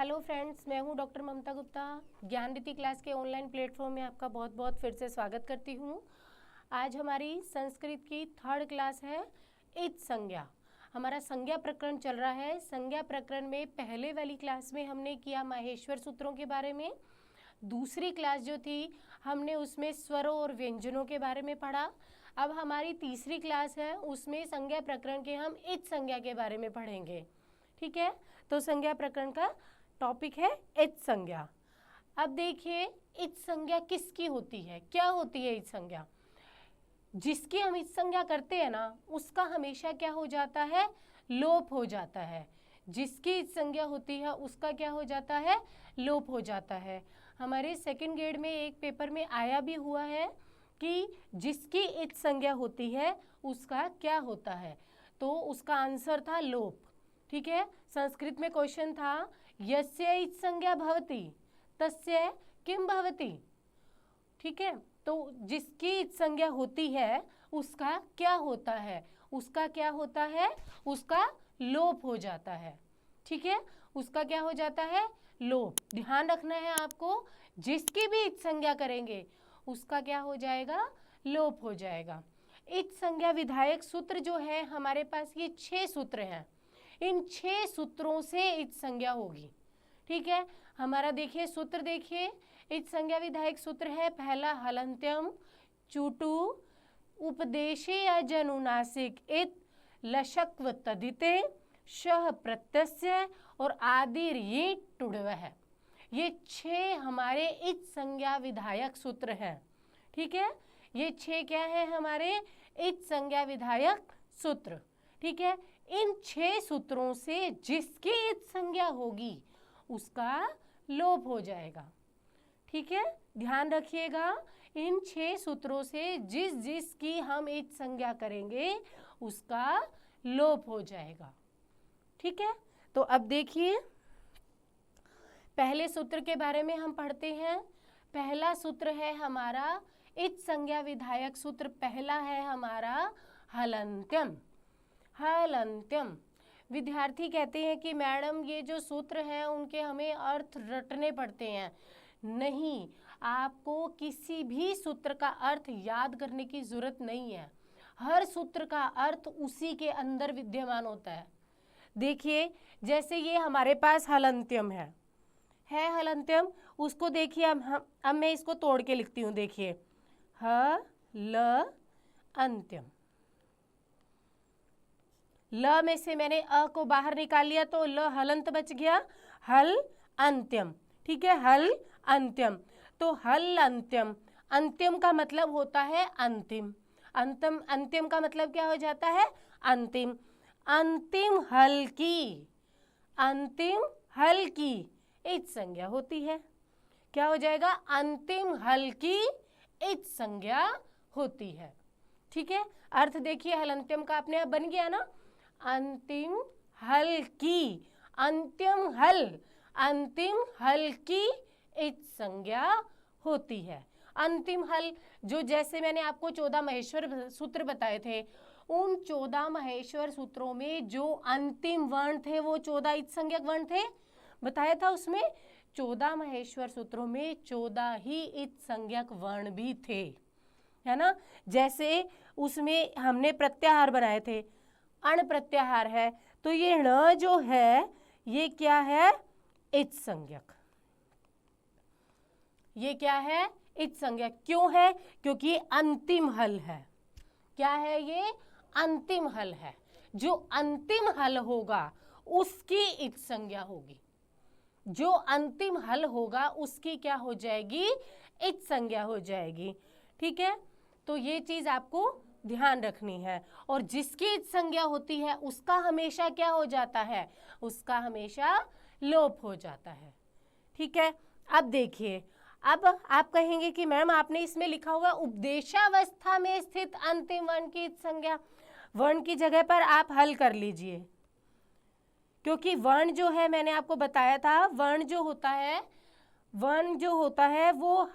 Hello friends, मैं हूं doctor ममता गुप्ता। ज्ञान रीति क्लास के ऑनलाइन प्लेटफॉर्म में आपका बहुत बहुत फिर से स्वागत करती हूं। आज हमारी संस्कृत की 3rd क्लास है इच संज्ञा। हमारा संज्ञा प्रकरण चल रहा है। संज्ञा प्रकरण में पहले वाली क्लास में हमने किया माहेश्वर सूत्रों के बारे में। दूसरी क्लास जो थी हमने उसमें स्वरों और व्यंजनों के बारे में पढ़ा। अब हमारी तीसरी क्लास है, उसमें संज्ञा प्रकरण के हम इच संज्ञा के बारे में पढ़ेंगे। ठीक है, तो संज्ञा प्रकरण का टॉपिक है इच संज्ञा। अब देखिए इच संज्ञा किसकी होती है, क्या होती है इच संज्ञा। जिसकी हम इच संज्ञा करते हैं ना, उसका हमेशा क्या हो जाता है, लोप हो जाता है। जिसकी इच संज्ञा होती है उसका क्या हो जाता है, लोप हो जाता है। हमारे 2nd ग्रेड में एक पेपर में आया भी हुआ है कि जिसकी इच संज्ञा होती है उसका क्या होता है, तो उसका आंसर था लोप। ठीक है, संस्कृत में क्वेश्चन था यस्य इच संज्ञा भवति तस्य किम भवति। ठीक है, तो जिसकी इच संज्ञा होती है उसका क्या होता है, उसका क्या होता है, उसका लोप हो जाता है। ठीक है, उसका क्या हो जाता है, लोप। ध्यान रखना है आपको, जिसकी भी इच संज्ञा करेंगे उसका क्या हो जाएगा, लोप हो जाएगा। इच संज्ञा विधायक सूत्र जो है हमारे पास ये 6 सूत्र हैं। इन 6 सूत्रों से इच संज्ञा होगी। ठीक है, हमारा देखिए सूत्र, देखिए इच संज्ञा विधायक सूत्र है पहला हलंत्यम चुटु उपदेशे अजनुनासिक इत लशक्व तदिते शह प्रत्यस्य और आदिर ये टुड़व है। ये 6 हमारे इच संज्ञा विधायक सूत्र हैं। ठीक है, ये 6 क्या है हमारे इच संज्ञा विधायक सूत्र। ठीक है, इन 6 सूत्रों से जिसकी इच संज्ञा होगी उसका लोप हो जाएगा। ठीक है, ध्यान रखिएगा, इन 6 सूत्रों से जिसकी हम इच संज्ञा करेंगे उसका लोप हो जाएगा। ठीक है, तो अब देखिए पहले सूत्र के बारे में हम पढ़ते हैं। पहला सूत्र है हमारा इच संज्ञा विधायक सूत्र, पहला है हमारा हलंत्यम। हलंत्यम। विद्यार्थी कहते हैं कि मैडम ये जो सूत्र हैं उनके हमें अर्थ रटने पड़ते हैं। नहीं, आपको किसी भी सूत्र का अर्थ याद करने की जरूरत नहीं है। हर सूत्र का अर्थ उसी के अंदर विद्यमान होता है। देखिए जैसे ये हमारे पास हलंत्यम है हलंत्यम, उसको देखिए अब मैं इसको तोड़ के लिखती हूँ। देखिए ह ल अंत्यम, ल में से मैंने अ को बाहर निकाल लिया तो ल हलंत बच गया, हल अंत्यम। ठीक है, हल अंत्यम। तो हल अंत्यम, अंत्यम का मतलब होता है अंतिम। अंतम, अंत्यम का मतलब क्या हो जाता है, अंतिम। अंतिम हल की, अंतिम हल की इच संज्ञा होती है। क्या हो जाएगा, अंतिम हल की इच संज्ञा होती है। ठीक है, अर्थ देखिए हलंत्यम का अपने आप बन गया ना, अंतिम हल की, अंतिम हल, अंतिम हल की इच संज्ञा होती है। अंतिम हल जो, जैसे मैंने आपको 14 महेश्वर सूत्र बताए थे, उन 14 महेश्वर सूत्रों में जो अंतिम वर्ण थे वो 14 इच संज्ञक वर्ण थे, बताया था उसमें। 14 महेश्वर सूत्रों में 14 ही इच संज्ञक वर्ण भी थे, है ना। जैसे उसमें हमने प्रत्याहार बनाए थे, अण प्रत्याहार है, तो ये ण जो है ये क्या है, इच संज्ञक। ये क्या है, इच संज्ञक। क्यों है, क्योंकि ये अंतिम हल है। क्या है, ये अंतिम हल है। जो अंतिम हल होगा उसकी इच संज्ञा होगी। जो अंतिम हल होगा उसकी क्या हो जाएगी, इच संज्ञा हो जाएगी। ठीक है, तो ये चीज आपको ध्यान रखनी है। और जिसकी इच संज्ञा होती है उसका हमेशा क्या हो जाता है, उसका हमेशा लोप हो जाता है। ठीक है, अब देखिए, अब आप कहेंगे कि मैम आपने इसमें लिखा हुआ उपदेशावस्था में स्थित अंतिम वर्ण की इच संज्ञा, वर्ण की जगह पर आप हल कर लीजिए। क्योंकि वर्ण जो है, मैंने आपको बताया था, वर्ण जो होता है, वर्ण जो होता है वो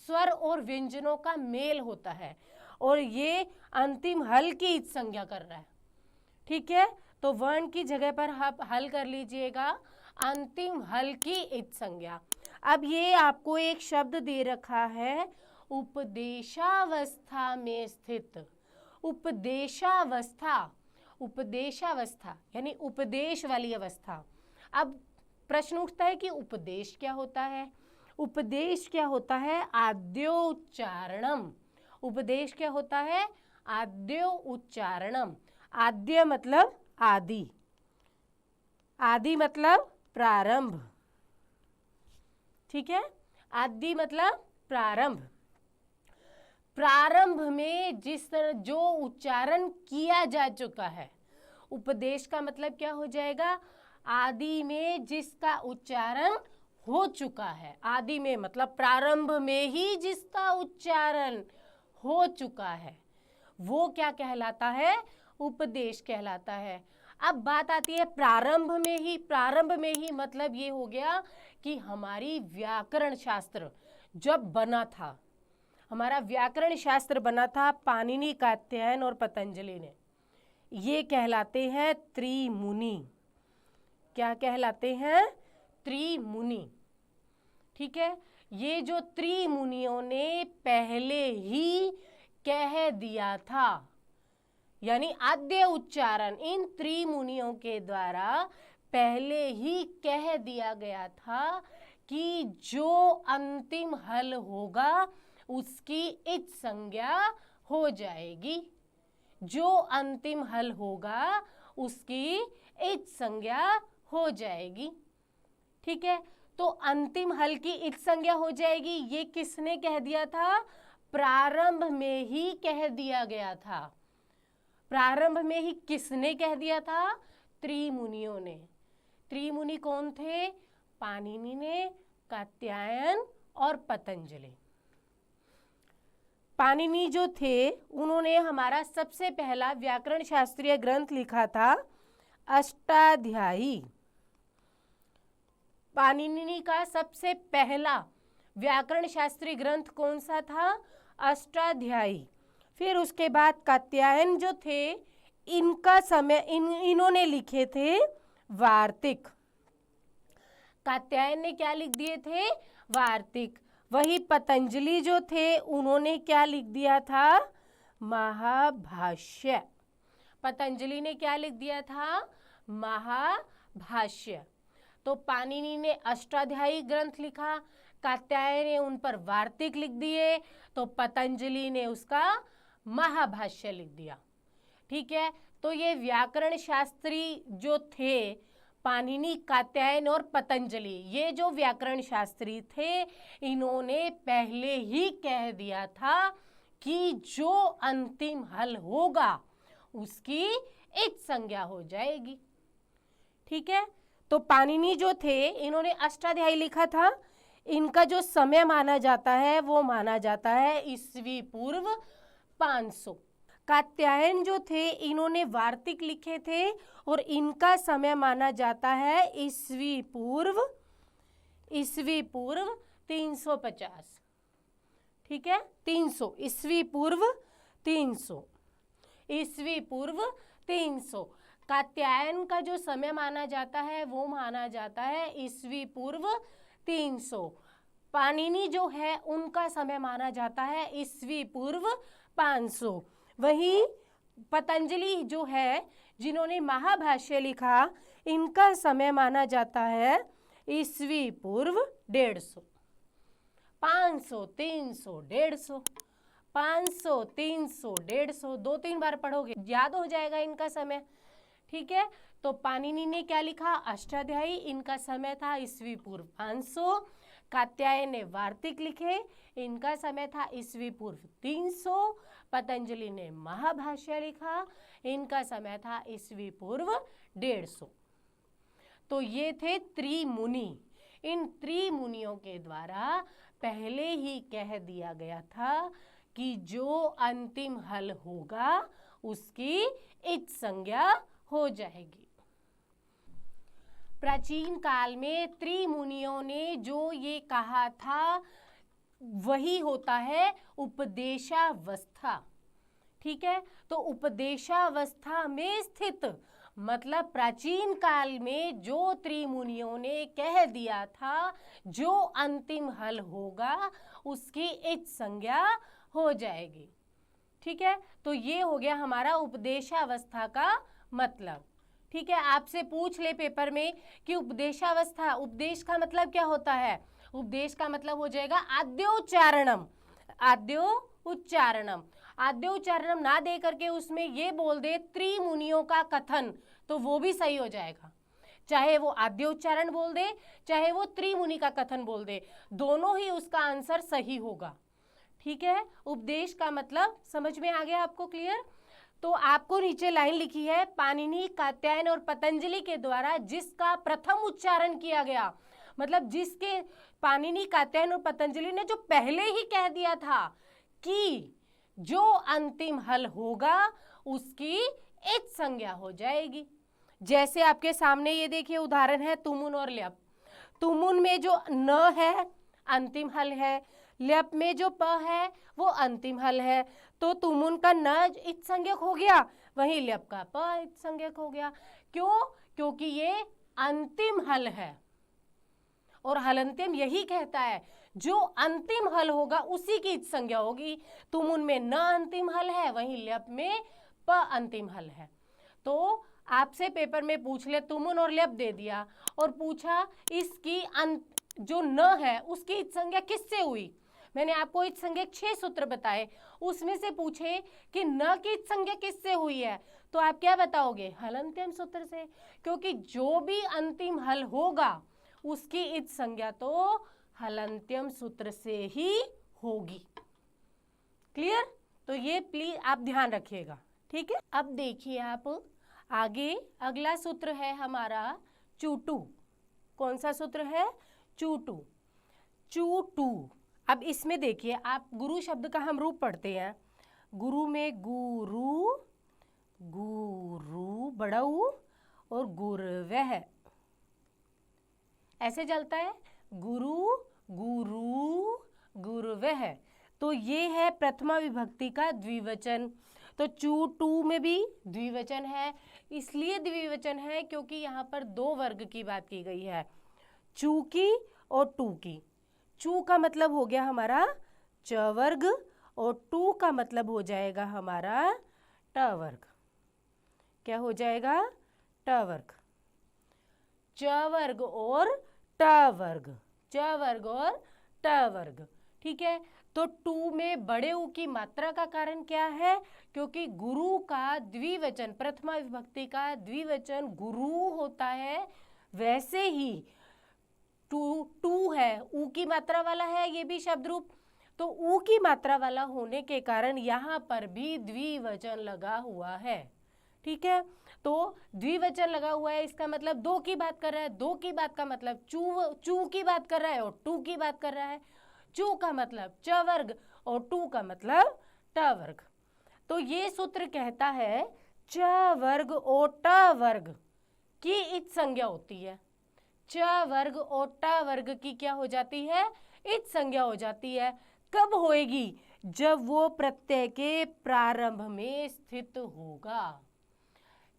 स्वर और व्यंजनों का मेल होता है, और ये अंतिम हल की इच संज्ञा कर रहा है। ठीक है, तो वर्ण की जगह पर आप हल कर लीजिएगा। अंतिम हल की इत् संज्ञा। अब ये आपको एक शब्द दे रखा है, उपदेशावस्था में स्थित। उपदेशावस्था, उपदेशावस्था यानी उपदेश वाली अवस्था। अब प्रश्न उठता है कि उपदेश क्या होता है? उपदेश क्या होता है? आद्योच्चारणम। उपदेश क्या होता है? आद्यो उच्चारणम। आद्य मतलब आदि, आदि मतलब प्रारंभ, ठीक है। आदि मतलब प्रारंभ। प्रारंभ में जिस तरह जो उच्चारण किया जा चुका है, उपदेश का मतलब क्या हो जाएगा? आदि में जिसका उच्चारण हो चुका है। आदि में मतलब प्रारंभ में ही जिसका उच्चारण हो चुका है, वो क्या कहलाता है? उपदेश कहलाता है। अब बात आती है प्रारंभ में ही। प्रारंभ में ही मतलब ये हो गया कि हमारी व्याकरण शास्त्र जब बना था, हमारा व्याकरण शास्त्र बना था पाणिनि, कात्यायन और पतंजलि ने, ये कहलाते हैं त्रिमुनि। क्या कहलाते हैं? त्रिमुनि, ठीक है। ये जो त्रिमुनियों ने पहले ही कह दिया था, यानी आद्य उच्चारण इन त्रिमुनियों के द्वारा पहले ही कह दिया गया था कि जो अंतिम हल होगा उसकी इत् संज्ञा हो जाएगी। जो अंतिम हल होगा उसकी इत् संज्ञा हो जाएगी, ठीक है। तो अंतिम हल की इत् संज्ञा हो जाएगी, ये किसने कह दिया था? प्रारंभ में ही कह दिया गया था। प्रारंभ में ही किसने कह दिया था? त्रिमुनियों ने। त्रिमुनि कौन थे? पाणिनि ने, कात्यायन और पतंजलि। पाणिनि जो थे उन्होंने हमारा सबसे पहला व्याकरण शास्त्रीय ग्रंथ लिखा था अष्टाध्यायी। पाणिनि का सबसे पहला व्याकरण शास्त्रीय ग्रंथ कौन सा था? अष्टाध्यायी। फिर उसके बाद कात्यायन जो थे, इनका समय इन्होंने लिखे थे वार्तिक। कात्यायन ने क्या लिख दिए थे? वार्तिक। वही पतंजलि जो थे उन्होंने क्या लिख दिया था? महाभाष्य। पतंजलि ने क्या लिख दिया था? महाभाष्य। तो पाणिनि ने अष्टाध्यायी ग्रंथ लिखा, कात्यायन ने उन पर वार्तिक लिख दिए, तो पतंजलि ने उसका महाभाष्य लिख दिया, ठीक है। तो ये व्याकरण शास्त्री जो थे पाणिनि, कात्यायन और पतंजलि, ये जो व्याकरण शास्त्री थे इन्होंने पहले ही कह दिया था कि जो अंतिम हल होगा उसकी इत् संज्ञा हो जाएगी, ठीक है। तो पाणिनि जो थे इन्होंने अष्टाध्यायी लिखा था। इनका जो समय माना जाता है वो माना जाता है ईस्वी पूर्व 500। कात्यायन जो थे इन्होंने वार्तिक लिखे थे और इनका समय माना जाता है ईस्वी पूर्व 350, ठीक है। 300 ईस्वी पूर्व 300, ईस्वी पूर्व 300। कात्यायन का जो समय माना जाता है वो माना जाता है ईस्वी पूर्व 300। पाणिनि जो है उनका समय माना जाता है ईस्वी पूर्व 500। वही पतंजलि जो है जिन्होंने महाभाष्य लिखा, इनका समय माना जाता है ईस्वी पूर्व 150। 500, 300, 150, 500, 300, 150, 2-3 बार पढ़ोगे याद हो जाएगा इनका समय, ठीक है। तो पाणिनि ने क्या लिखा? अष्टाध्यायी। इनका समय था ईस्वी पूर्व 500। कात्यायन ने वार्तिक लिखे, इनका समय था ईस्वी पूर्व 300। पतंजलि ने महाभाष्य लिखा, इनका समय था ईस्वी पूर्व 150। तो ये थे त्रिमुनि। इन त्रिमुनियों के द्वारा पहले ही कह दिया गया था कि जो अंतिम हल होगा उसकी इत् संज्ञा हो जाएगी। प्राचीन काल में त्रिमुनियों ने जो ये कहा था वही होता है उपदेशावस्था, ठीक है। तो उपदेशावस्था में स्थित मतलब प्राचीन काल में जो त्रिमुनियों ने कह दिया था जो अंतिम हल होगा उसकी इच संज्ञा हो जाएगी। ठीक है, तो ये हो गया हमारा उपदेशावस्था का मतलब। ठीक है, आपसे पूछ ले पेपर में कि उपदेशावस्था, उपदेश का मतलब क्या होता है? उपदेश का मतलब हो जाएगा आद्योच्चारणम। आद्योच्चारणम, आद्योच्चारणम ना दे करके उसमें ये बोल दे त्रिमुनियों का कथन, तो वो भी सही हो जाएगा। चाहे वो आद्योच्चारण बोल दे, चाहे वो त्रिमुनि का कथन बोल दे, दोनों ही उसका आंसर सही होगा। ठीक है, उपदेश का मतलब समझ में आ गया आपको? क्लियर? तो आपको नीचे लाइन लिखी है, पाणिनि, कात्यायन और पतंजलि के द्वारा जिसका प्रथम उच्चारण किया गया, मतलब जिसके पाणिनि, कात्यायन और पतंजलि ने जो पहले ही कह दिया था कि जो अंतिम हल होगा उसकी इच संज्ञा हो जाएगी। जैसे आपके सामने ये देखिए उदाहरण है तुमुन और ल्यप। तुमुन में जो न है अंतिम हल है, ल्यप में जो प है वो अंतिम हल है, तो तुमुन का न इच संज्ञक हो गया, वहीं ल्यप का प इच संज्ञक हो गया। क्यों? क्योंकि ये अंतिम हल है और हलंत्यम यही कहता है जो अंतिम हल होगा उसी की इच संज्ञा होगी। तुमुन में न अंतिम हल है, वहीं ल्यप में प अंतिम हल है। तो आपसे पेपर में पूछ ले, तुमुन और ल्यप दे दिया और पूछा इसकी जो न है उसकी इच संज्ञा किससे हुई? मैंने आपको इच संज्ञा 6 सूत्र बताए, उसमें से पूछे कि न की इच संज्ञा किससे हुई है, तो आप क्या बताओगे? हलंत्यम सूत्र से, क्योंकि जो भी अंतिम हल होगा उसकी इच संज्ञा तो हलंत्यम सूत्र से ही होगी। क्लियर? तो ये प्लीज आप ध्यान रखिएगा। ठीक है, अब देखिए आप आगे, अगला सूत्र है हमारा चूटू। कौन सा सूत्र है? चूटू। चूटू। अब इसमें देखिए आप, गुरु शब्द का हम रूप पढ़ते हैं। गुरु में गुरु, गुरु बड़ा ऊ और गुरवह ऐसे चलता है, गुरु गुरु गुरवह। तो ये है प्रथमा विभक्ति का द्विवचन। तो चू टू में भी द्विवचन है, इसलिए द्विवचन है क्योंकि यहाँ पर दो वर्ग की बात की गई है, चू की और टू की। चू का मतलब हो गया हमारा च वर्ग और टू का मतलब हो जाएगा हमारा ट वर्ग। क्या हो जाएगा? ट वर्ग। च वर्ग और ट वर्ग, च वर्ग और ट वर्ग। ठीक है, तो टू में बड़े ऊ की मात्रा का कारण क्या है? क्योंकि गुरु का द्विवचन, प्रथमा विभक्ति का द्विवचन गुरु होता है, वैसे ही टू है, ऊ की मात्रा वाला है ये भी शब्द रूप, तो ऊ की मात्रा वाला होने के कारण यहाँ पर भी द्विवचन लगा हुआ है। ठीक है, तो द्विवचन लगा हुआ है, इसका मतलब दो की बात कर रहा है, दो की बात का मतलब चू की बात कर रहा है और टू की बात कर रहा है। चू का मतलब च वर्ग और टू का मतलब ट वर्ग। तो ये सूत्र कहता है च वर्ग और ट वर्ग की इच संज्ञा होती है। च वर्ग और ट वर्ग की क्या हो जाती है? इच संज्ञा हो जाती है। कब होएगी? जब वो प्रत्यय के प्रारंभ में स्थित होगा।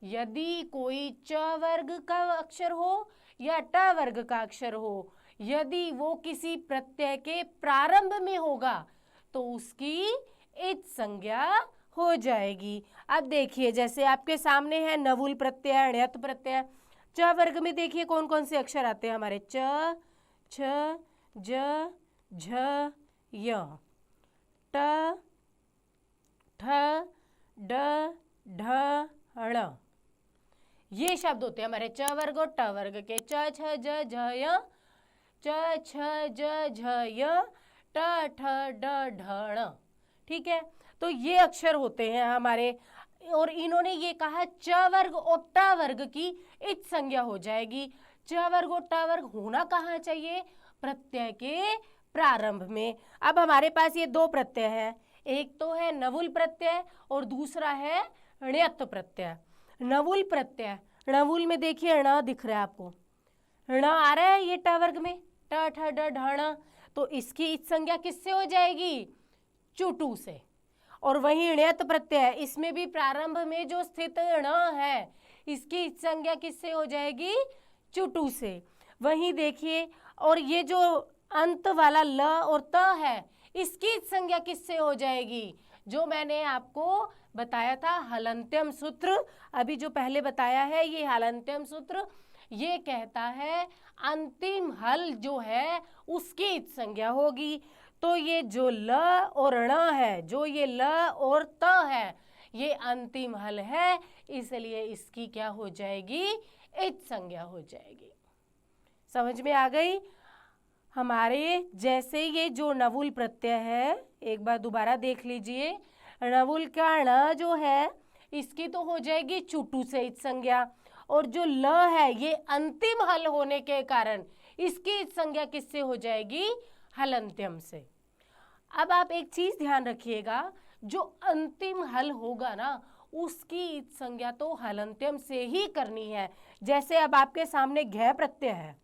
यदि कोई च वर्ग का अक्षर हो या ट वर्ग का अक्षर हो, यदि वो किसी प्रत्यय के प्रारंभ में होगा तो उसकी इच संज्ञा हो जाएगी। अब देखिए जैसे आपके सामने है नवुल प्रत्यय, ण्यत प्रत्यय। च वर्ग में देखिए कौन कौन से अक्षर आते हैं हमारे, च, छ, ज, झ, य, ट, ठ, ड, ढ, ण। ये शब्द होते हैं हमारे च वर्ग और ट वर्ग के। च, छ, ज, झ, य, च, छ, ज, झ, य, ट, ठ, ड, ढ, ण। ठीक है, तो ये अक्षर होते हैं हमारे, और इन्होंने ये कहा च वर्ग और ट वर्ग की इच संज्ञा हो जाएगी। च वर्ग और ट वर्ग होना कहाँ चाहिए? प्रत्यय के प्रारंभ में। अब हमारे पास ये दो प्रत्यय है, एक तो है नवुल प्रत्यय और दूसरा है ण्यत प्रत्यय। नवुल प्रत्यय, नवुल में देखिए ण दिख रहा है आपको, ण आ रहा है ये ट वर्ग में, ट, ठ, ड, ढ, ण, तो इसकी इच संज्ञा किससे हो जाएगी? चुटू से। और वही ण्यत प्रत्यय, इसमें भी प्रारंभ में जो स्थित ण है इसकी इच संज्ञा किससे हो जाएगी? चुटू से। वहीं देखिए, और ये जो अंत वाला ल और त है, इसकी इच संज्ञा किससे हो जाएगी? जो मैंने आपको बताया था हलंत्यम सूत्र, अभी जो पहले बताया है ये हलंत्यम सूत्र, ये कहता है अंतिम हल जो है उसकी इच संज्ञा होगी। तो ये जो ल और ण है, जो ये ल और त है, ये अंतिम हल है, इसलिए इसकी क्या हो जाएगी? इच संज्ञा हो जाएगी। समझ में आ गई? हमारे जैसे ये जो नवुल प्रत्यय है, एक बार दोबारा देख लीजिए, नवुल का ण जो है इसकी तो हो जाएगी चुटू से इच संज्ञा, और जो ल है ये अंतिम हल होने के कारण इसकी इच संज्ञा किससे हो जाएगी? हलंत्यम से। अब आप एक चीज ध्यान रखिएगा, जो अंतिम हल होगा ना उसकी इच संज्ञा तो हलंत्यम से ही करनी है। जैसे अब आपके सामने घ प्रत्यय है,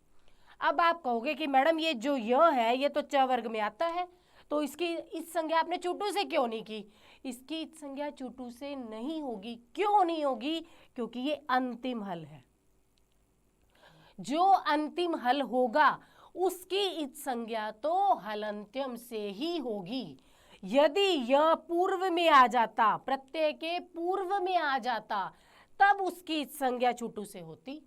अब आप कहोगे कि मैडम ये जो य है ये तो च वर्ग में आता है, तो इसकी इच संज्ञा आपने चुटू से क्यों नहीं की? इसकी इच संज्ञा चुटू से नहीं होगी। क्यों नहीं होगी? क्योंकि ये अंतिम हल है। जो अंतिम हल होगा उसकी इच संज्ञा तो हलंत्यम से ही होगी। यदि यह पूर्व में आ जाता, प्रत्यय के पूर्व में आ जाता, तब उसकी इच संज्ञा चुटू से होती।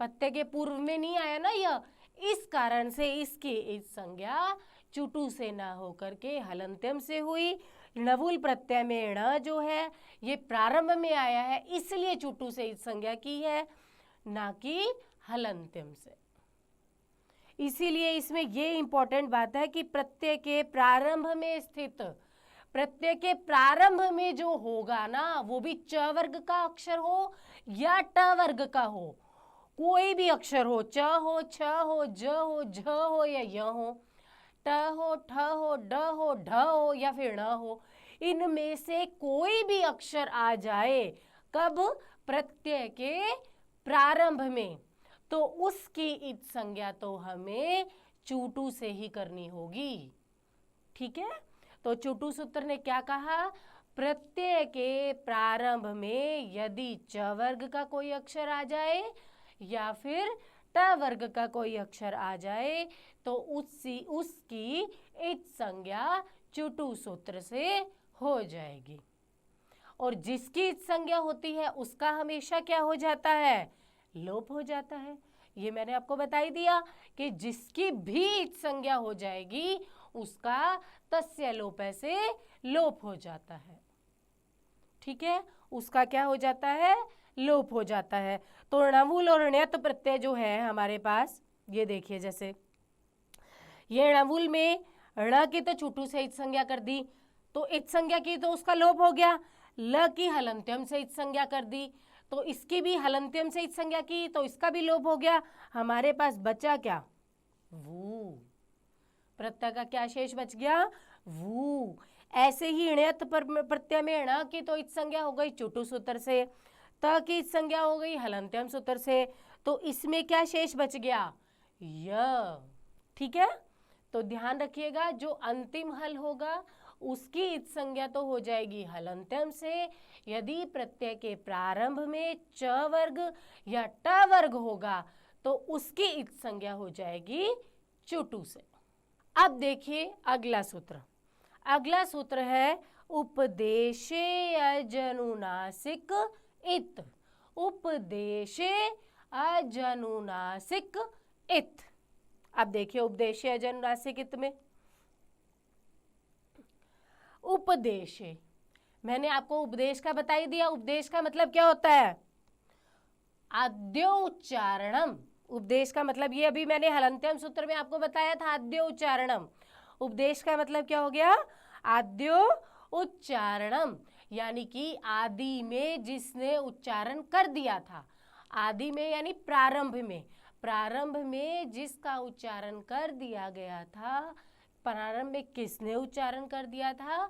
प्रत्यय के पूर्व में नहीं आया ना यह, इस कारण से इसकी इच संज्ञा चुटू से ना होकर के हलंत्यम से हुई। नवुल प्रत्यय में ण जो है ये प्रारंभ में आया है, इसलिए चुटू से इच संज्ञा की है, ना कि हलंत्यम से। इसीलिए इसमें ये इंपॉर्टेंट बात है कि प्रत्यय के प्रारंभ में स्थित, प्रत्यय के प्रारंभ में जो होगा ना, वो भी च वर्ग का अक्षर हो या ट वर्ग का हो, कोई भी अक्षर हो, च हो, छ हो, ज हो, झ हो या य हो, ट हो, ठ हो, ड हो, ढ हो या फिर ण हो, इनमें से कोई भी अक्षर आ जाए कब? प्रत्यय के प्रारंभ में, तो उसकी इच संज्ञा तो हमें चुटू से ही करनी होगी। ठीक है, तो चुटू सूत्र ने क्या कहा? प्रत्यय के प्रारंभ में यदि च वर्ग का कोई अक्षर आ जाए या फिर ट वर्ग का कोई अक्षर आ जाए तो उसकी इच संज्ञा चुटू सूत्र से हो जाएगी। और जिसकी इच संज्ञा होती है उसका हमेशा क्या हो जाता है? लोप हो जाता है। ये मैंने आपको बता ही दिया कि जिसकी भी इच संज्ञा हो जाएगी उसका तस्य लोपे से लोप हो जाता है। ठीक है, उसका क्या हो जाता है? लोप हो जाता है। तो णवुल और ण्यत प्रत्यय जो है हमारे पास, ये देखिए, जैसे ये णवुल में ण की तो चुटू से इच संज्ञा कर दी, तो इच संज्ञा की तो उसका लोप हो गया। ल की हलंत्यम से इच संज्ञा कर दी, तो इसकी भी हलंत्यम से इच संज्ञा की तो इसका भी लोप हो गया। हमारे पास बचा क्या? वू। प्रत्यय का क्या शेष बच गया? वू। ऐसे ही ण्यत प्रत्यय में ण की तो इच संज्ञा हो गई चुटू सूत्र से, त की इच संज्ञा हो गई हलंत्यम सूत्र से, तो इसमें क्या शेष बच गया? य। ठीक है, तो ध्यान रखिएगा, जो अंतिम हल होगा उसकी इच संज्ञा तो हो जाएगी हलंत्यम से, यदि प्रत्यय के प्रारंभ में च वर्ग या ट वर्ग होगा तो उसकी इच संज्ञा हो जाएगी चुटू से। अब देखिए अगला सूत्र। अगला सूत्र है उपदेशे अजनुनासिक इत। उपदेशे अजनुनासिक इत। अब देखिए उपदेशे अजनुनासिक इत में उपदेशे, मैंने आपको उपदेश का बता ही दिया। उपदेश का मतलब क्या होता है? आद्योच्चारणम। उपदेश का मतलब ये अभी मैंने हलंत्यम सूत्र में आपको बताया था, आद्योच्चारणम। उपदेश का मतलब क्या हो गया? आद्यो उच्चारणम, यानी कि आदि में जिसने उच्चारण कर दिया था। आदि में यानी प्रारंभ में, प्रारंभ में जिसका उच्चारण कर दिया गया था। प्रारंभ में किसने उच्चारण कर दिया था?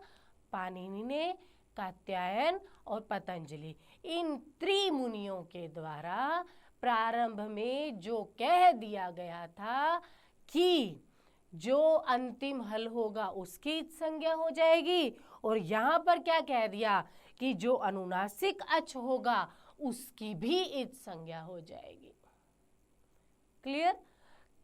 पाणिनि ने, कात्यायन और पतंजलि, इन त्रिमुनियों के द्वारा प्रारंभ में जो कह दिया गया था कि जो अंतिम हल होगा उसकी संज्ञा हो जाएगी, और यहाँ पर क्या कह दिया कि जो अनुनासिक अच होगा उसकी भी इच संज्ञा हो जाएगी। क्लियर?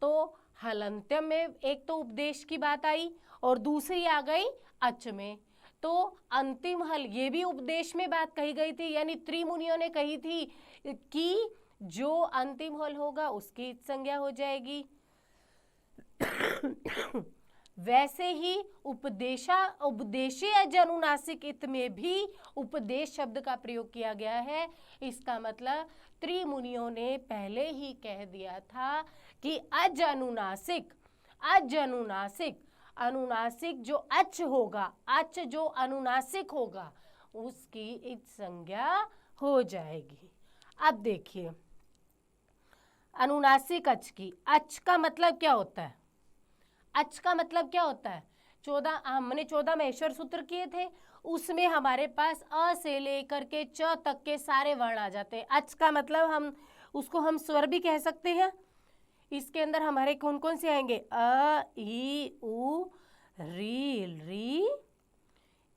तो हलंत्यम में एक तो उपदेश की बात आई और दूसरी आ गई अच में। तो अंतिम हल ये भी उपदेश में बात कही गई थी, यानी त्रिमुनियों ने कही थी कि जो अंतिम हल होगा उसकी इच संज्ञा हो जाएगी। वैसे ही उपदेशीय अनुनासिक इत में भी उपदेश शब्द का प्रयोग किया गया है। इसका मतलब त्रिमुनियों ने पहले ही कह दिया था कि अनुनासिक जो अच होगा, अच जो अनुनासिक होगा उसकी इच संज्ञा हो जाएगी। अब देखिए अनुनासिक अच की, अच का मतलब क्या होता है? अच का मतलब क्या होता है? हमने 14 महेश्वर सूत्र किए थे, उसमें हमारे पास अ से लेकर के च तक के सारे वर्ण आ जाते हैं। अच का मतलब हम स्वर भी कह सकते हैं। इसके अंदर हमारे कौन कौन से आएंगे? अ, ई, उ, री, री,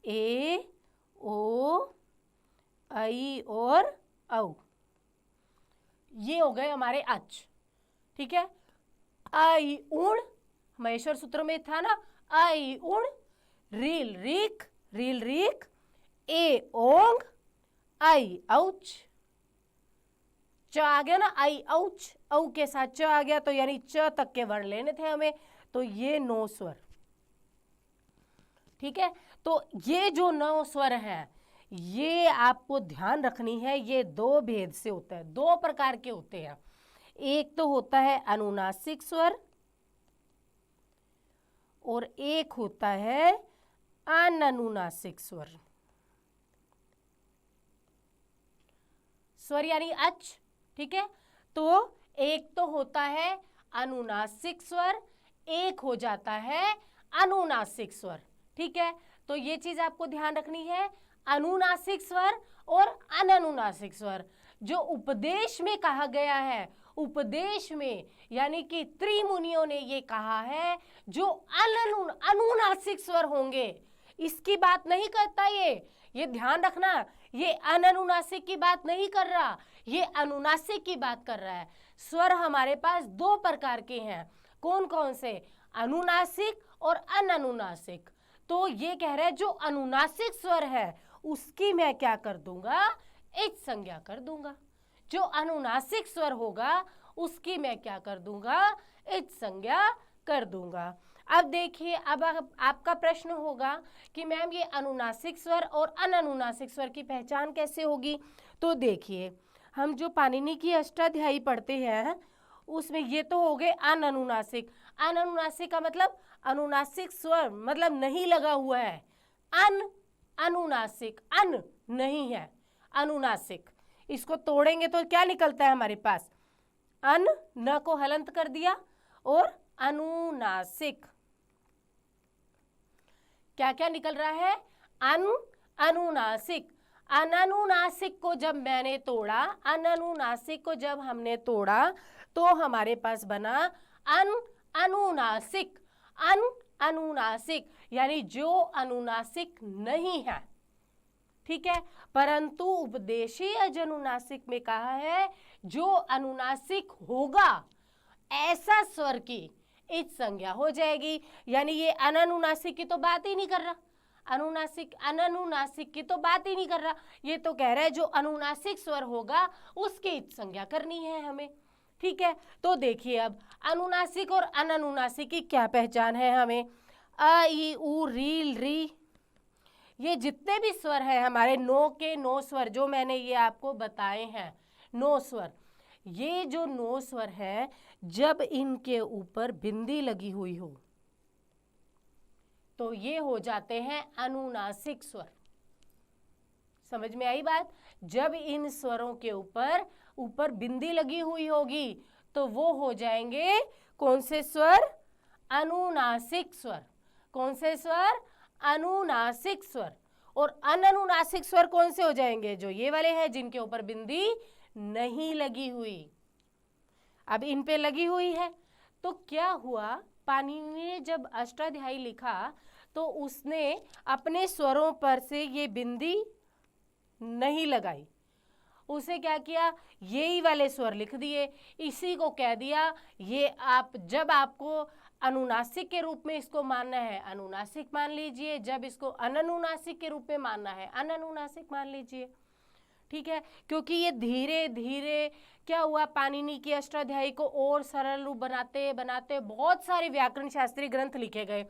ए, ओ, ऐ और औ। ये हो गए हमारे अच। ठीक है? आई उण महेश्वर सूत्र में था ना, आई उण, रील रीक, ए ओंग, आई औच। च आ गया ना, आई औच, औ के साथ च आ गया, तो यानी च तक के वर्ण लेने थे हमें। तो ये 9 स्वर। ठीक है? तो ये जो 9 स्वर है ये आपको ध्यान रखनी है। ये 2 भेद से होता है, 2 प्रकार के होते हैं। एक तो होता है अनुनासिक स्वर और एक होता है अननुनासिक स्वर। स्वर यानी अच। ठीक है? तो एक तो होता है अनुनासिक स्वर, एक हो जाता है अनुनासिक स्वर। ठीक है? तो ये चीज आपको ध्यान रखनी है। अनुनासिक स्वर और अननुनासिक स्वर जो उपदेश में कहा गया है, उपदेश में यानी कि त्रिमुनियों ने ये कहा है, जो अनुनासिक स्वर होंगे इसकी बात नहीं करता। ये ध्यान रखना, ये अननुनासिक की बात नहीं कर रहा, ये अनुनासिक की बात कर रहा है। स्वर हमारे पास 2 प्रकार के हैं। कौन कौन से? अनुनासिक और अननुनासिक। तो ये कह रहा है जो अनुनासिक स्वर है उसकी मैं क्या कर दूंगा? इच संज्ञा कर दूंगा। जो अनुनासिक स्वर होगा उसकी मैं क्या कर दूंगा? इच संज्ञा कर दूंगा। अब देखिए, अब आपका प्रश्न होगा कि मैम ये अनुनासिक स्वर और अननुनासिक स्वर की पहचान कैसे होगी? तो देखिए, हम जो पाणिनि की अष्टाध्यायी पढ़ते हैं उसमें ये तो हो गए अननुनासिक। अननुनासिक का मतलब अनुनासिक स्वर मतलब नहीं लगा हुआ है। अनुनासिक, अन नहीं है, अनुनासिक। इसको तोड़ेंगे तो क्या निकलता है हमारे पास? अन, न को हलंत कर दिया और अनुनासिक। क्या क्या निकल रहा है? अनुनासिक। अननुनासिक को जब मैंने तोड़ा, अननुनासिक को जब हमने तोड़ा तो हमारे पास बना अनुनासिक। अनुनासिक यानी जो अनुनासिक नहीं है। ठीक है? परंतु उपदेशीय अनुनासिक में कहा है जो अनुनासिक होगा ऐसा स्वर की इच संज्ञा हो जाएगी। यानी ये अननुनासिक की तो बात ही नहीं कर रहा, अननुनासिक की तो बात ही नहीं कर रहा। ये तो कह रहा है जो अनुनासिक स्वर होगा उसकी इच संज्ञा करनी है हमें। ठीक है? तो देखिए अब अनुनासिक और अननुनासिक की क्या पहचान है हमें? अ, ई, उ, री, री, ये जितने भी स्वर हैं हमारे 9 के 9 स्वर जो मैंने ये आपको बताए हैं, 9 स्वर, ये जो 9 स्वर हैं जब इनके ऊपर बिंदी लगी हुई हो तो ये हो जाते हैं अनुनासिक स्वर। समझ में आई बात? जब इन स्वरों के ऊपर बिंदी लगी हुई होगी तो वो हो जाएंगे कौन से स्वर? अनुनासिक स्वर। कौन से स्वर? अनुनासिक स्वर। और अननुनासिक स्वर कौन से हो जाएंगे? जो ये वाले हैं जिनके ऊपर बिंदी नहीं लगी हुई। अब इन पे लगी हुई है तो क्या हुआ? पाणिनि ने जब अष्टाध्यायी लिखा तो उसने अपने स्वरों पर से ये बिंदी नहीं लगाई, उसे क्या किया, यही वाले स्वर लिख दिए, इसी को कह दिया ये आप जब आपको अनुनासिक के रूप में इसको मानना है अनुनासिक मान लीजिए, जब इसको अननुनासिक के रूप में मानना है अननुनासिक मान लीजिए। ठीक है, क्योंकि ये धीरे धीरे क्या हुआ, पाणिनि की अष्टाध्यायी को और सरल रूप बनाते बनाते बहुत सारे व्याकरण शास्त्रीय ग्रंथ लिखे गए।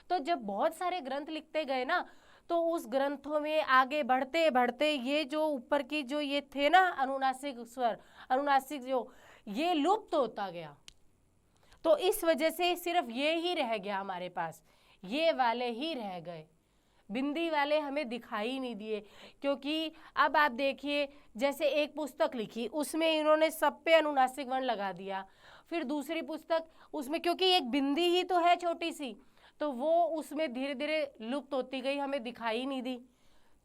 तो जब बहुत सारे ग्रंथ लिखते गए ना, तो उस ग्रंथों में आगे बढ़ते बढ़ते ये जो ऊपर की जो ये थे ना अनुनासिक स्वर, अनुनासिक जो ये लुप्त होता गया। तो इस वजह से सिर्फ ये ही रह गया हमारे पास, ये वाले ही रह गए, बिंदी वाले हमें दिखाई नहीं दिए। क्योंकि अब आप देखिए, जैसे एक पुस्तक लिखी उसमें इन्होंने सब पे अनुनासिक वर्ण लगा दिया, फिर दूसरी पुस्तक उसमें क्योंकि एक बिंदी ही तो है छोटी सी, तो वो उसमें धीरे धीरे लुप्त होती गई, हमें दिखाई नहीं दी।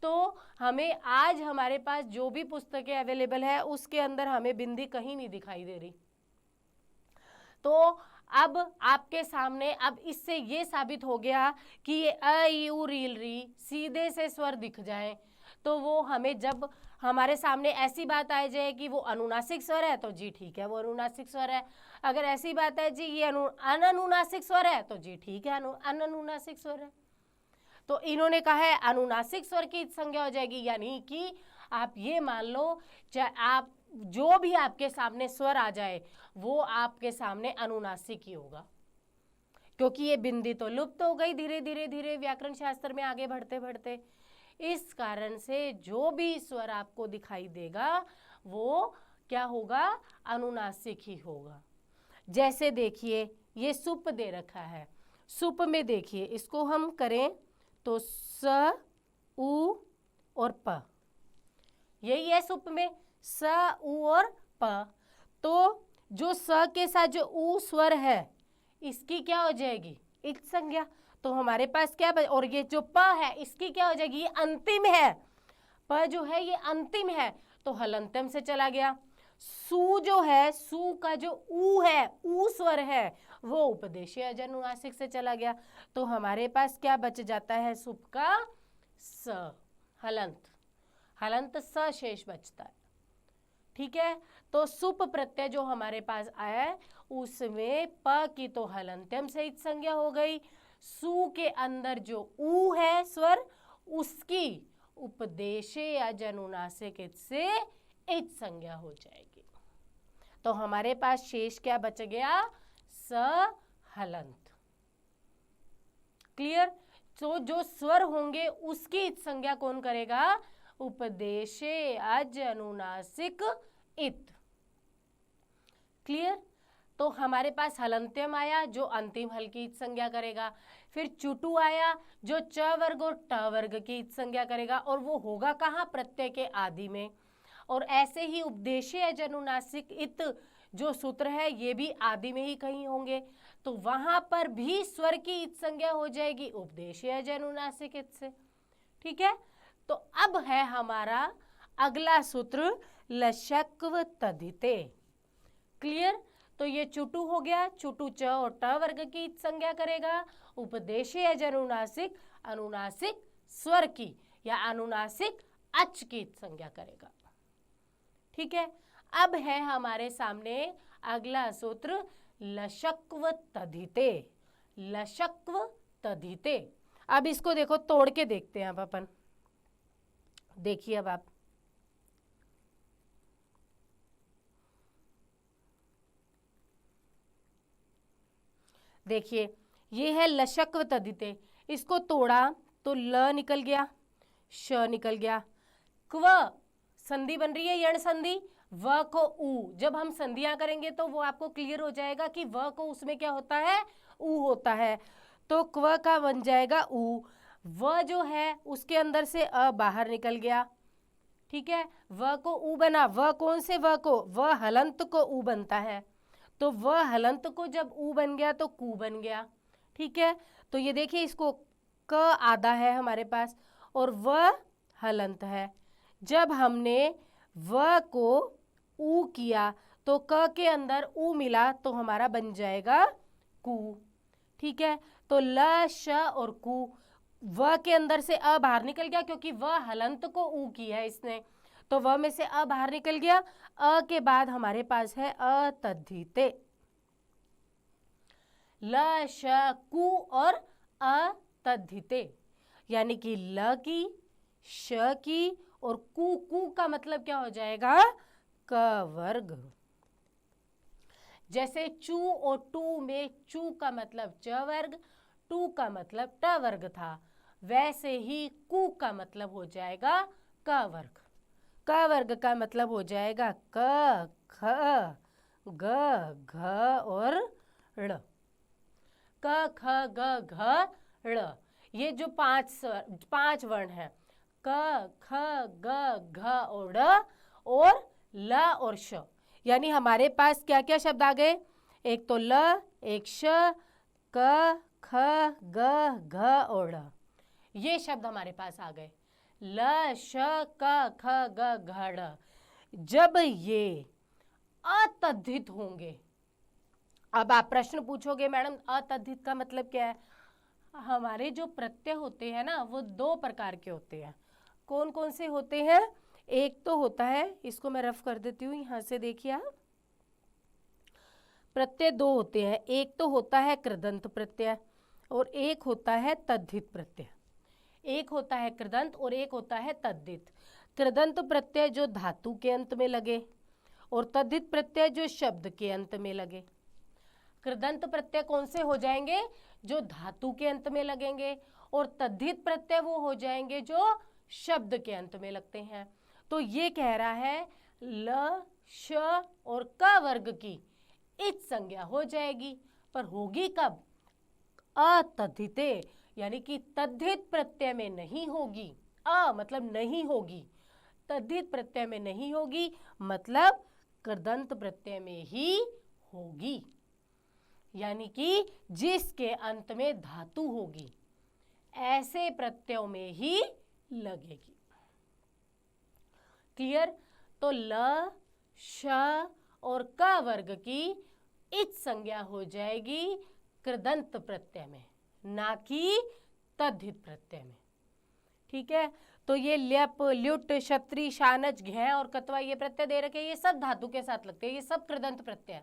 तो हमें आज हमारे पास जो भी पुस्तकें अवेलेबल है उसके अंदर हमें बिंदी कहीं नहीं दिखाई दे रही। तो अब आपके सामने अब इससे ये साबित हो गया कि ये अ यू रील री सीधे से स्वर दिख जाए, तो वो हमें जब हमारे सामने ऐसी बात आ जाए कि वो अनुनासिक स्वर है तो जी ठीक है वो अनुनासिक स्वर है, अगर ऐसी बात है जी ये अननुनासिक स्वर है तो जी ठीक है अननुनासिक स्वर है। तो इन्होंने कहा है अनुनासिक स्वर की संज्ञा हो जाएगी, यानी कि आप ये मान लो चाहे आप जो भी आपके सामने स्वर आ जाए वो आपके सामने अनुनासिक ही होगा, क्योंकि ये बिंदी तो लुप्त हो गई धीरे धीरे धीरे व्याकरण शास्त्र में आगे बढ़ते बढ़ते। इस कारण से जो भी स्वर आपको दिखाई देगा वो क्या होगा, अनुनासिक ही होगा। जैसे देखिए ये सुप दे रखा है, सुप में देखिए इसको हम करें तो स उ और प, यही है सुप में स उ और प। तो जो स के साथ जो उ स्वर है इसकी क्या हो जाएगी, इच संज्ञा। तो हमारे पास क्या और ये जो प है इसकी क्या हो जाएगी, ये अंतिम है, प जो है ये अंतिम है तो हलंतम से चला गया। सु जो है, सु का जो ऊ है, ऊ स्वर है वो उपदेशीय अजनुनासिक से चला गया। तो हमारे पास क्या बच जाता है, सुप का स, हलंत, हलंत स शेष बचता है। ठीक है, तो सुप प्रत्यय जो हमारे पास आया है उसमें प की तो हलंत्यम से इच संज्ञा हो गई, सु के अंदर जो ऊ है स्वर उसकी उपदेशे अजनुनासिक से इच संज्ञा हो जाएगी। तो हमारे पास शेष क्या बच गया, स हलंत। क्लियर। तो जो स्वर होंगे उसकी इच संज्ञा कौन करेगा, उपदेशे अज अनुनासिक इत। क्लियर। तो हमारे पास हलंत्यम आया जो अंतिम हल की इच संज्ञा करेगा, फिर चुटू आया जो च वर्ग और ट वर्ग की इच संज्ञा करेगा, और वो होगा कहाँ, प्रत्यय के आदि में। और ऐसे ही उपदेशे अज अनुनासिक इत जो सूत्र है ये भी आदि में ही कहीं होंगे, तो वहां पर भी स्वर की इच संज्ञा हो जाएगी उपदेशे अज अनुनासिक इत से। ठीक है, तो अब है हमारा अगला सूत्र लशक्व तद्धिते। क्लियर। तो ये चुटू हो गया, चुटू च और ट वर्ग की इच संज्ञा करेगा, उपदेशे अज अनुनासिक अनुनासिक स्वर की या अनुनासिक अच की इच संज्ञा करेगा। ठीक है, अब है हमारे सामने अगला सूत्र लशक्व तद्धिते। लशक्व तद्धिते, अब इसको देखो तोड़ के देखते हैं अब अपन। देखिए अब आप देखिए ये है लशक्व तद्धिते, इसको तोड़ा तो ल निकल गया, श निकल गया, क्व संधि बन रही है यण संधि, व को ऊ, जब हम संधियां करेंगे तो वो आपको क्लियर हो जाएगा कि व को उसमें क्या होता है, ऊ होता है, तो क्व का बन जाएगा ऊ। व जो है उसके अंदर से अ बाहर निकल गया। ठीक है, व को ऊ बना, व कौन से व को, व हलंत को ऊ बनता है, तो व हलंत को जब ऊ बन गया तो कू बन गया। ठीक है, तो ये देखिए इसको क आधा है हमारे पास और व हलंत है, जब हमने व को ऊ किया तो क के अंदर ऊ मिला तो हमारा बन जाएगा कू। ठीक है, तो ल श और कू, व के अंदर से अ बाहर निकल गया क्योंकि व हलंत को ऊ किया है इसने, तो व में से अ बाहर निकल गया। अ के बाद हमारे पास है अतद्धिते। ल श कु और अतद्धिते, यानी कि ल की, श की और कु का मतलब क्या हो जाएगा? क वर्ग। जैसे चू और टू में चू का मतलब च वर्ग, टू का मतलब ट वर्ग था, वैसे ही कु का मतलब हो जाएगा क वर्ग। क वर्ग का मतलब हो जाएगा क, ख, ग, घ और ड़। क, ख, ग, घ, ड़, ये जो पांच वर्ण हैं, क, ख, ग, घ और ड़ और ल और श, यानी हमारे पास क्या क्या शब्द आ गए? एक तो ल, एक श, क, ख, ग, घ और ड़, ये शब्द हमारे पास आ गए। ल, श, क, ख, ग, घ, ड़। जब ये अतद्धित होंगे, अब आप प्रश्न पूछोगे मैडम अतद्धित का मतलब क्या है? हमारे जो प्रत्यय होते हैं ना, वो दो प्रकार के होते हैं। कौन कौन से होते हैं? एक तो होता है, इसको मैं रफ कर देती हूँ, यहाँ से देखिए आप, प्रत्यय दो होते हैं। एक तो होता है कृदंत प्रत्यय और एक होता है तद्धित प्रत्यय। एक होता है कृदंत और एक होता है तद्धित। कृदंत प्रत्यय जो धातु के अंत में लगे और तद्धित प्रत्यय जो शब्द के अंत में लगे। कृदंत प्रत्यय कौन से हो जाएंगे? जो धातु के अंत में लगेंगे, और तद्धित प्रत्यय वो हो जाएंगे जो शब्द के अंत में लगते हैं। तो ये कह रहा है ल, श और क वर्ग की इच संज्ञा हो जाएगी, पर होगी कब? अतद्धिते, यानी कि तद्धित प्रत्यय में नहीं होगी। मतलब नहीं होगी, तद्धित प्रत्यय में नहीं होगी, मतलब कृदंत प्रत्यय में ही होगी, यानी कि जिसके अंत में धातु होगी, ऐसे प्रत्ययों में ही लगेगी। क्लियर? तो ल, श और क वर्ग की इच संज्ञा हो जाएगी कृदंत प्रत्यय में, ना कि तद्धित प्रत्यय में। ठीक है? तो ये ल्यप, ल्युट, क्षत्री, शानच, घै और कत्वा ये प्रत्यय दे रखे, ये सब धातु के साथ लगते हैं, ये सब कृदंत प्रत्यय।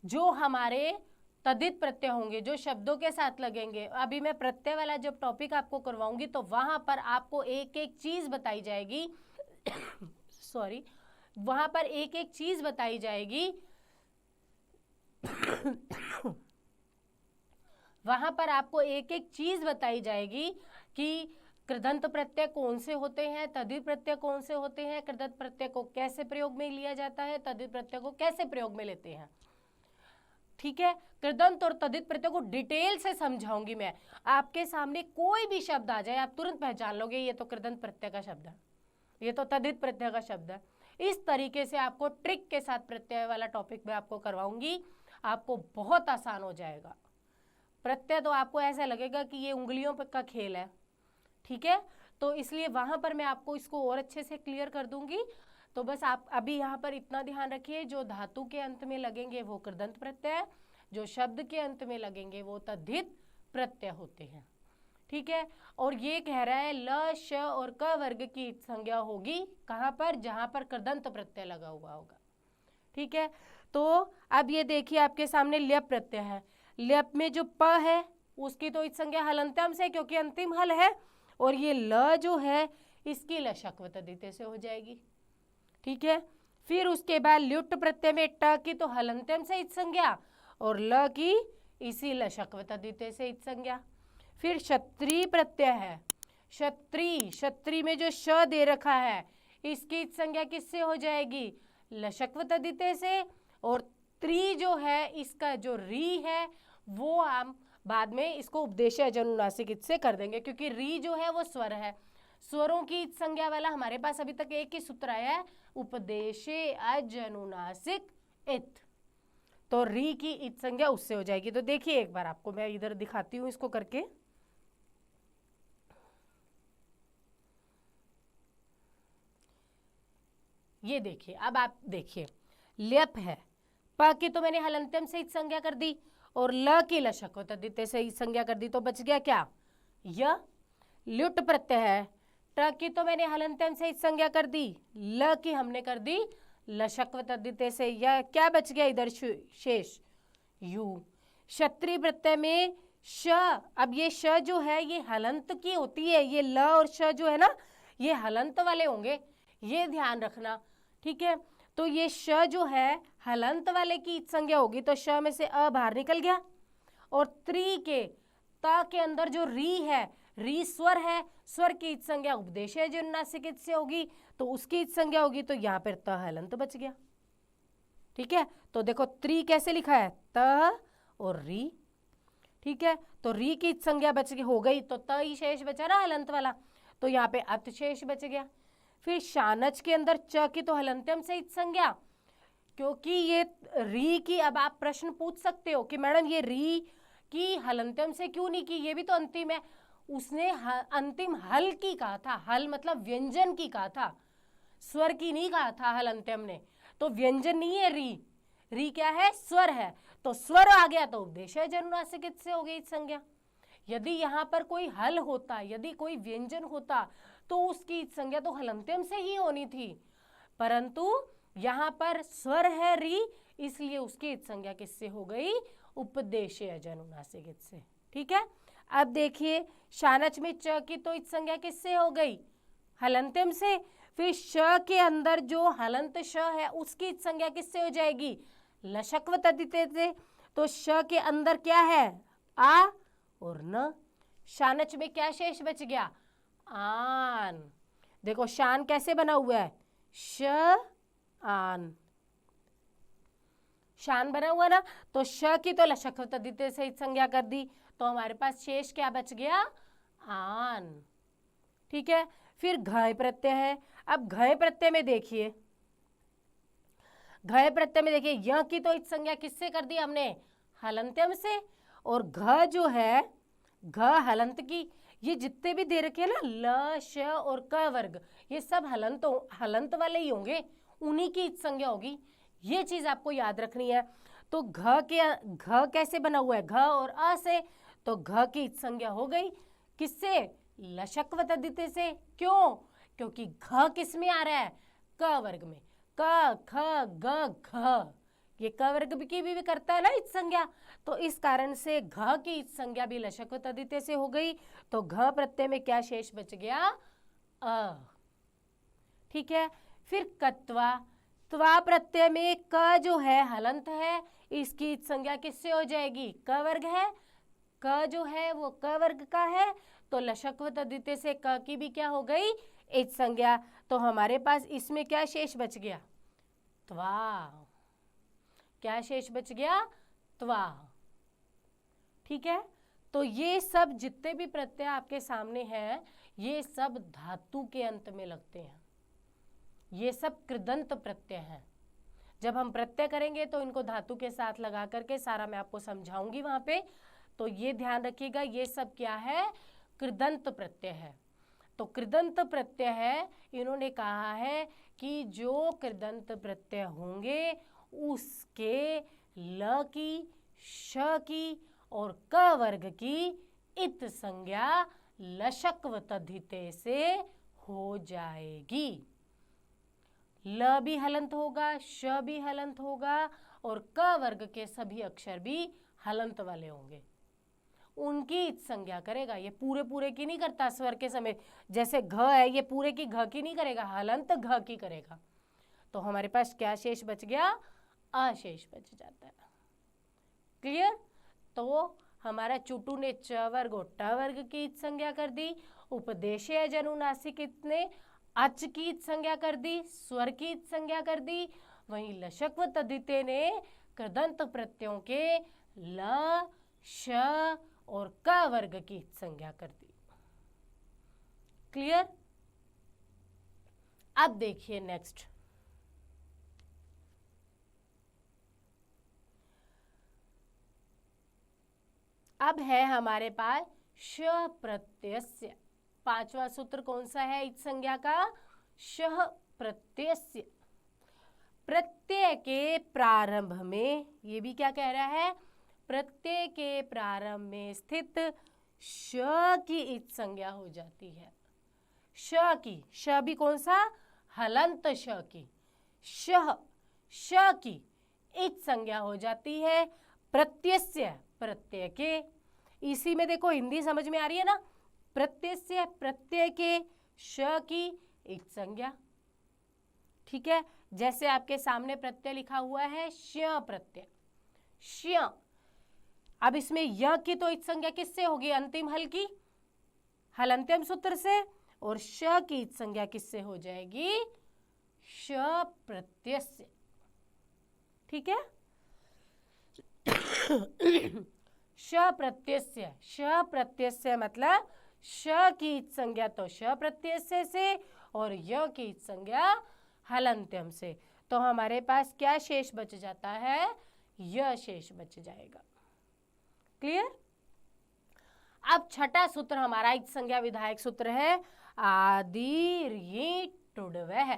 जो हमारे तद्धित प्रत्यय होंगे, जो शब्दों के साथ लगेंगे, अभी मैं प्रत्यय वाला जब टॉपिक आपको करवाऊंगी तो वहां पर आपको एक एक चीज बताई जाएगी सॉरी, वहां पर एक एक चीज बताई जाएगी वहां पर आपको एक एक चीज बताई जाएगी कि कृदंत प्रत्यय कौन से होते हैं, तद्धित प्रत्यय कौन से होते हैं, कृदंत प्रत्यय को कैसे प्रयोग में लिया जाता है, तद्धित प्रत्यय को कैसे प्रयोग में लेते हैं। ठीक है? कृदंत और तद्धित प्रत्यय को डिटेल से समझाऊंगी मैं। आपके सामने कोई भी शब्द आ जाए, आप तुरंत पहचान लोगे ये तो कृदंत प्रत्यय का शब्द है, ये तो तद्धित प्रत्यय का शब्द है। इस तरीके से आपको ट्रिक के साथ प्रत्यय वाला टॉपिक मैं आपको करवाऊंगी, आपको बहुत आसान हो जाएगा। प्रत्यय तो आपको ऐसा लगेगा कि ये उंगलियों का खेल है। ठीक है? तो इसलिए वहां पर मैं आपको इसको और अच्छे से क्लियर कर दूंगी। तो बस आप अभी यहाँ पर इतना ध्यान रखिए, जो धातु के अंत में लगेंगे वो कृदंत प्रत्यय, जो शब्द के अंत में लगेंगे वो तद्धित प्रत्यय होते हैं। ठीक है? और ये कह रहा है ल, श और क वर्ग की संज्ञा होगी कहाँ पर? जहां पर कृदंत प्रत्यय लगा हुआ होगा। ठीक है? तो अब ये देखिए आपके सामने ल्यप प्रत्यय है। ल्यप में जो प है उसकी तो इस संज्ञा हलंत्यम से, क्योंकि अंतिम हल है, और ये ल जो है इसकी लशक्व तद्धिते से हो जाएगी। ठीक है? फिर उसके बाद ल्युट प्रत्यय में ट की तो हलंत्यम से इच संज्ञा और ल की इसी लशक्व तद्धिते से इच संज्ञा। फिर क्षत्री प्रत्यय है। क्षत्री में जो श दे रखा है इसकी इच संज्ञा किससे हो जाएगी? लशक्व तद्धिते से। और त्री जो है, इसका जो री है वो हम बाद में इसको उपदेशय अनुनासिक इच से कर देंगे, क्योंकि री जो है वो स्वर है। स्वरों की इच संज्ञा वाला हमारे पास अभी तक एक ही सूत्र आया है, उपदेशे अनुनासिक इत। तो री की इच संज्ञा उससे हो जाएगी। तो देखिए एक बार आपको मैं इधर दिखाती हूं इसको करके। ये देखिए, अब आप देखिए, ल्यप है, प की तो मैंने हलंत्यम से इच संज्ञा कर दी और ल की लशक्व तद्धिते से इच संज्ञा कर दी, तो बच गया क्या? य। ल्युट प्रत्यय है, ट की तो मैंने हलंत्यम से इच संज्ञा कर दी, ल की हमने कर दी लशक्व तद्धिते से। यह क्या बच गया इधर शेष? यू। क्षत्रिय प्रत्यय में श, अब ये श जो है ये हलंत की होती है, ये ल और श जो है ना ये हलंत वाले होंगे, ये ध्यान रखना, ठीक है। तो ये श जो है हलंत वाले की इच संज्ञा होगी, तो श में से अ बाहर निकल गया। और त्रि के त के अंदर जो री है, री स्वर है, स्वर की इच संज्ञा उपदेशय अनुनासिक इच से होगी, तो उसकी इच संज्ञा होगी, तो यहाँ पर त हलंत बच गया, ठीक है। तो देखो त्रि कैसे लिखा है, त और री, ठीक है। तो री की इच संज्ञा बच गई, हो गई, तो त ही शेष बचा ना हलंत वाला, तो यहाँ पे अत शेष बच गया। फिर शानच के अंदर च की तो हलंत्यम से इच संज्ञा, क्योंकि ये री की, अब आप प्रश्न पूछ सकते हो कि मैडम ये री की हलंत्यम से क्यों नहीं की, ये भी तो अंतिम है। उसने अंतिम हल की कहा था, हल मतलब व्यंजन की कहा था, स्वर की नहीं कहा था हलंत्यम ने, तो व्यंजन नहीं है री, री क्या है, स्वर है, तो स्वर आ गया तो उपदेशय अनुनासिक इच से हो गई संज्ञा। यदि यहाँ पर कोई हल होता, यदि कोई व्यंजन होता, तो उसकी संज्ञा तो हलंत्यम से ही होनी थी, परंतु यहाँ पर स्वर है री, इसलिए उसकी संज्ञा किससे हो गई, उपदेशय अनुनासिक इच से, ठीक है। अब देखिए शानच में च की तो इच संज्ञा किससे हो गई, हलंत्यम से। फिर श के अंदर जो हलंत श है उसकी इच संज्ञा किससे हो जाएगी, लशक्व तद्धिते से। तो श के अंदर क्या है, आ और न। शानच में क्या शेष बच गया, आन। देखो शान कैसे बना हुआ है, श आन, शान बना हुआ ना, तो श की तो लशक्व तद्धिते से संज्ञा कर दी, तो हमारे पास शेष क्या बच गया, आन, ठीक है। फिर घय प्रत्यय है। अब घय प्रत्यय में देखिए, घय प्रत्यय में देखिए य की तो इच संज्ञा किससे कर दी हमने, हलंत्यम से, और घ जो है, घ हलंत की, ये जितने भी दे रखे हैं ना ल श और क वर्ग, ये सब हलंत वाले ही होंगे, उन्हीं की इच संज्ञा होगी, ये चीज आपको याद रखनी है। तो घ कैसे बना हुआ है, घ और अ से, तो घ की इच संज्ञा हो गई किससे, लशक्व तद्धिते से। क्यों, क्योंकि घ किस में आ रहा है, क वर्ग में, क ख ग घ, ये क वर्ग की भी करता है ना इच संज्ञा, तो इस कारण से घ की इच संज्ञा भी लशक्व तद्धिते से हो गई, तो घ प्रत्यय में क्या शेष बच गया, अ, ठीक है। फिर कत्वा, त्वा प्रत्यय में क जो है हलंत है, इसकी इच संज्ञा किससे हो जाएगी, क वर्ग है, क जो है वो क वर्ग का है, तो लशक्व तद्धिते से क की भी क्या हो गई, इच संज्ञा। तो हमारे पास इसमें क्या शेष बच गया, त्वा, क्या शेष बच गया, त्वा, ठीक है। तो ये सब जितने भी प्रत्यय आपके सामने हैं, ये सब धातु के अंत में लगते हैं, ये सब कृदंत प्रत्यय हैं। जब हम प्रत्यय करेंगे तो इनको धातु के साथ लगा करके सारा मैं आपको समझाऊंगी वहां पे, तो ये ध्यान रखिएगा, ये सब क्या है, कृदंत प्रत्यय है। तो कृदंत प्रत्यय है, इन्होंने कहा है कि जो कृदंत प्रत्यय होंगे उसके ल की, श की और क वर्ग की इत संज्ञा लशक्व तद्धिते से हो जाएगी। ल भी हलंत होगा, श भी हलंत होगा और क वर्ग के सभी अक्षर भी हलंत वाले होंगे, उनकी इच संज्ञा करेगा। ये पूरे की नहीं करता स्वर के समय, जैसे घ है ये पूरे की घ की नहीं करेगा, हलंत घ की करेगा। तो हमारे पास क्या शेष बच गया, अशेष बच जाता है, क्लियर। तो हमारा चुटू ने च वर्ग और ट वर्ग की इच संज्ञा कर दी, उपदेशय अनुनासिक इच ने अच की इच संज्ञा कर दी, स्वर की इच संज्ञा कर दी, वहीं लशक्व तद्धिते ने कृदंत प्रत्ययों के ल, श और क वर्ग की इच संज्ञा कर दी, क्लियर। अब देखिए नेक्स्ट, अब है हमारे पास श प्रत्ययस्य। पांचवा सूत्र कौन सा है इच संज्ञा का, श प्रत्ययस्य। प्रत्यय के प्रारंभ में, ये भी क्या कह रहा है, प्रत्यय के प्रारंभ में स्थित श की इच संज्ञा हो जाती है। श की, श भी कौन सा, हलंत श की, शह, श की इच संज्ञा हो जाती है प्रत्यय, प्रत्यय के। इसी में देखो हिंदी समझ में आ रही है ना, प्रत्यय, प्रत्यय के श की इच संज्ञा। ठीक है, जैसे आपके सामने प्रत्यय लिखा हुआ है श्य प्रत्यय, श्य। अब इसमें य की तो इच संज्ञा किससे होगी, अंतिम हल की, हलंत्यम सूत्र से, और श की इच संज्ञा किससे हो जाएगी, श प्रत्यय से। ठीक है, श प्रत्यय, श प्रत्यय मतलब श की इच संज्ञा तो श प्रत्यय से और य की इच संज्ञा हलंत्यम से। तो हमारे पास क्या शेष बच जाता है, य शेष बच जाएगा। क्लियर। अब छठा सूत्र हमारा इच संज्ञा विधायक सूत्र है आदि ऋ टुडवः,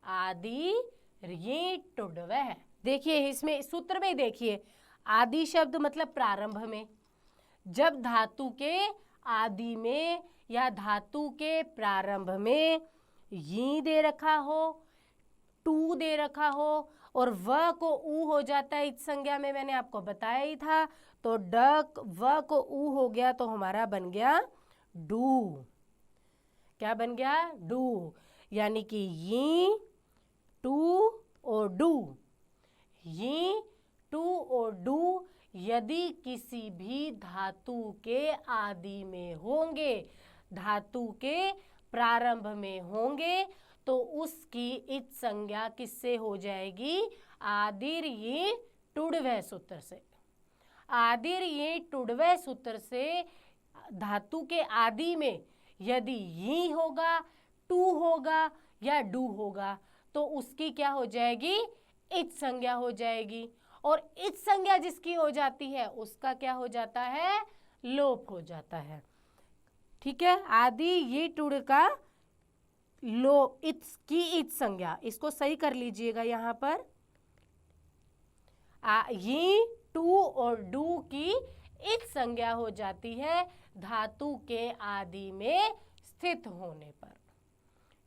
आदि ऋ टुडवः। देखिए इसमें सूत्र में देखिए, आदि शब्द मतलब प्रारंभ में, जब धातु के आदि में या धातु के प्रारंभ में यी दे रखा हो, टू दे रखा हो और व को ऊ हो जाता है इच संज्ञा में, मैंने आपको बताया ही था। तो ड व को ऊ हो गया तो हमारा बन गया डू। क्या बन गया, डू। यानी कि यी टू और डू, यी टू और डू यदि किसी भी धातु के आदि में होंगे, धातु के प्रारंभ में होंगे, तो उसकी इच संज्ञा किससे हो जाएगी, आदिर ये टुडवः सूत्र से। आदिर ये टुडवः सूत्र से धातु के आदि में यदि ये होगा, टू होगा या डू होगा तो उसकी क्या हो जाएगी, इच संज्ञा हो जाएगी। और इच संज्ञा जिसकी हो जाती है उसका क्या हो जाता है, लोप हो जाता है। ठीक है, आदि ये टुड का लो इच की इच संज्ञा, इसको सही कर लीजिएगा यहाँ पर, ये टू और डू की इच संज्ञा हो जाती है धातु के आदि में स्थित होने पर।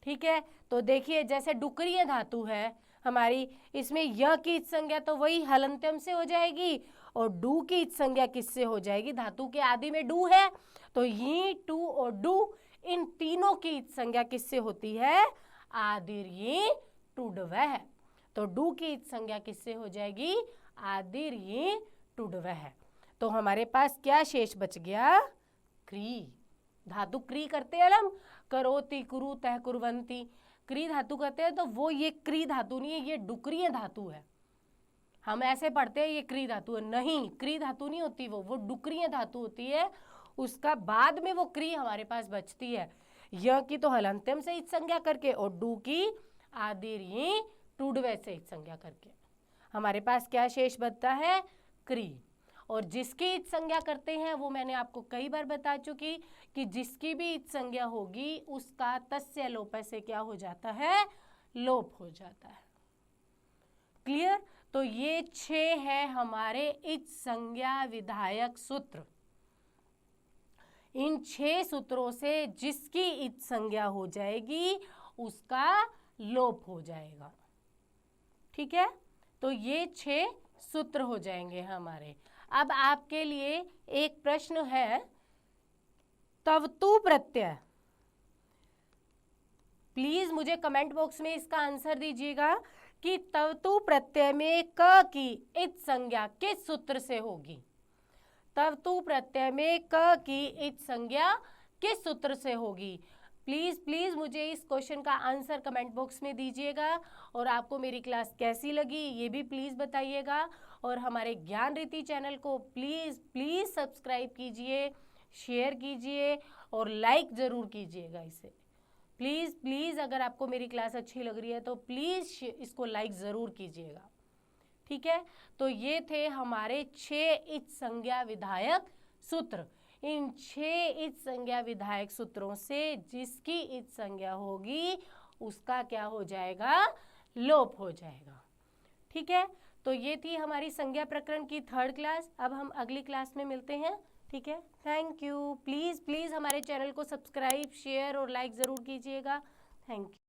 ठीक है, तो देखिए जैसे डुकरीय धातु है हमारी, इसमें य की इच संज्ञा तो वही हलंत्यम से हो जाएगी और डू की इच संज्ञा किससे हो जाएगी, धातु के आदि में डू है तो ये टू और डू इन तीनों की इच संज्ञा किससे होती है, आदिर ये टुडवः। तो डू की इच संज्ञा किससे हो जाएगी, आदिर ये टुडवः। तो हमारे पास क्या शेष बच गया, क्री। धातु क्री करते हैं हम, करोति कुरुतः कुर्वन्ति, क्री धातु करते हैं तो वो ये क्री धातु नहीं है, ये डुकरीय धातु है। हम ऐसे पढ़ते हैं ये क्री धातु है, नहीं, क्री धातु नहीं होती, वो डुकरीय धातु होती है। उसका बाद में वो क्री हमारे पास बचती है, य की तो हलंत्यम से इच संज्ञा करके और डू की आदिर ये टुडवः से इच संज्ञा करके हमारे पास क्या शेष बचता है, क्री। और जिसकी इच संज्ञा करते हैं वो मैंने आपको कई बार बता चुकी कि जिसकी भी इच संज्ञा होगी उसका तस्य लोप से क्या हो जाता है, लोप हो जाता है। क्लियर। तो ये 6 है हमारे इच संज्ञा विधायक सूत्र। इन 6 सूत्रों से जिसकी इच संज्ञा हो जाएगी उसका लोप हो जाएगा। ठीक है, तो ये 6 सूत्र हो जाएंगे हमारे। अब आपके लिए एक प्रश्न है, तवतु प्रत्यय, प्लीज मुझे कमेंट बॉक्स में इसका आंसर दीजिएगा कि तवतु प्रत्यय में क की इच संज्ञा किस सूत्र से होगी। तवतु प्रत्यय में क की इच संज्ञा किस सूत्र से होगी। प्लीज प्लीज मुझे इस क्वेश्चन का आंसर कमेंट बॉक्स में दीजिएगा। और आपको मेरी क्लास कैसी लगी ये भी प्लीज बताइएगा। और हमारे ज्ञान रीति चैनल को प्लीज प्लीज सब्सक्राइब कीजिए, शेयर कीजिए और लाइक जरूर कीजिएगा इसे। प्लीज प्लीज अगर आपको मेरी क्लास अच्छी लग रही है तो प्लीज इसको लाइक जरूर कीजिएगा। ठीक है, तो ये थे हमारे 6 इच संज्ञा विधायक सूत्र। इन 6 इच संज्ञा विधायक सूत्रों से जिसकी इच संज्ञा होगी उसका क्या हो जाएगा, लोप हो जाएगा। ठीक है, तो ये थी हमारी संज्ञा प्रकरण की 3rd क्लास। अब हम अगली क्लास में मिलते हैं। ठीक है, थैंक यू। प्लीज़ प्लीज़ हमारे चैनल को सब्सक्राइब, शेयर और लाइक ज़रूर कीजिएगा। Thank you.